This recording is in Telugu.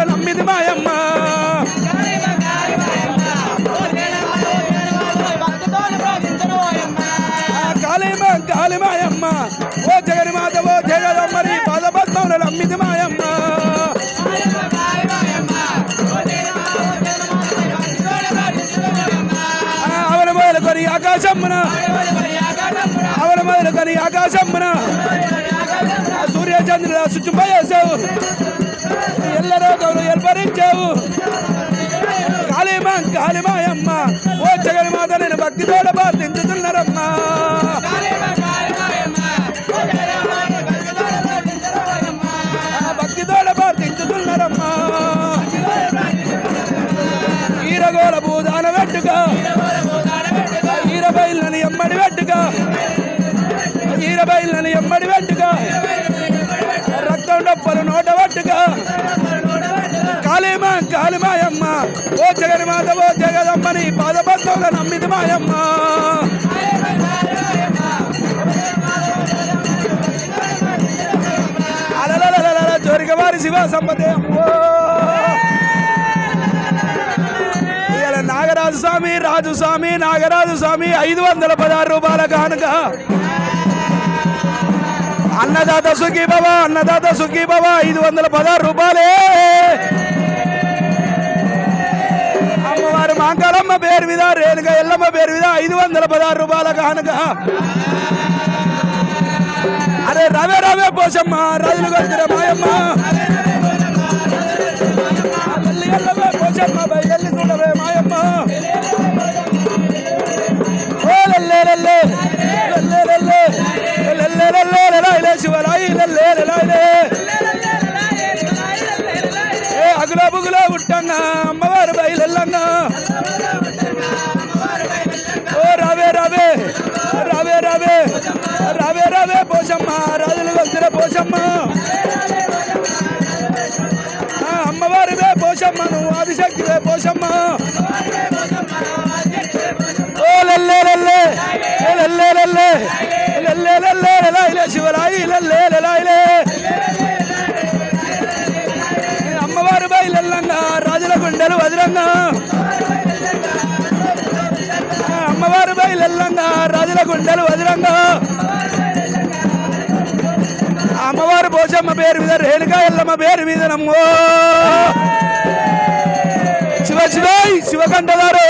నమ్మిది మాయమ్మ కాళీ మాయమ్మ ఓ జగని మాత ఓ జగదమ్మని పదపద్మముల నమ్మిది మాయమ్మ అవన మొదలుకొని ఆకాశమ్మన అవన మొదలుకొని ఆకాశమ్మన సూర్యచంద్రుల శుచింపజేసావు ఎల్ల రోగములు ఏర్పరించావు కాళీమాయమ్మ ఓ జగన్ మాత నేను భక్తితోడ ప్రార్థించుతున్నారమ్మా భక్తితోడ ప్రార్థించుతున్నారమ్మా ఈరగోళ భూదాన పెట్టుగా ఈరబైళ్ళని ఎమ్మడి పెట్టుగా ఈరబైళ్ళని ఎమ్మడి పెట్టుగా రక్తం డబ్బలు నోట పట్టుగా కాళీమాయమ్మ ఓ జగన్ మాత ఓ జగదమ్మని పాదపద్మముల నమ్మిది మాయమ్మ అలలలల జోరిక వారి శివ సంపదే అమ్మో నాగరాజు స్వామి రాజు స్వామి నాగరాజు స్వామి 516 రూపాయల కానుక అన్నదాత సుఖీ బాబా 516 రూపాయలే అమ్మవారు మాంకాలమ్మ పేరు మీద రేణుక ఎల్లమ్మ పేరు మీద 516 రూపాయల కానుక అరే రవే పోసమ్మ రాజులు కొడుతున్న మాయమ్మ పోసమ్మ బయలు చూడవే మాయమ్మ ఓ లల్లే శివరాయి అగుల బుగుల ఉట్టంగా అమ్మవారు బయలెల్లంగా ఓ రవే పోసమ్మ రాజులు వస్తున్న పోసమ్మ అమ్మవారివే పోసమ్మ నువ్వు ఆదిశక్తివే పోసమ్మ ఓ లల్లే శివరాయి అమ్మవారు బయలెల్లంగా రాజుల గుండెలు వదిలంగా అమ్మవారు బయలెల్లంగా రాజుల గుండెలు వదిలంగా అమ్మవారు పోసమ్మ పేరు మీద రేణుక ఎల్లమ్మ పేరు మీద నమ్మో శివ కంఠదారు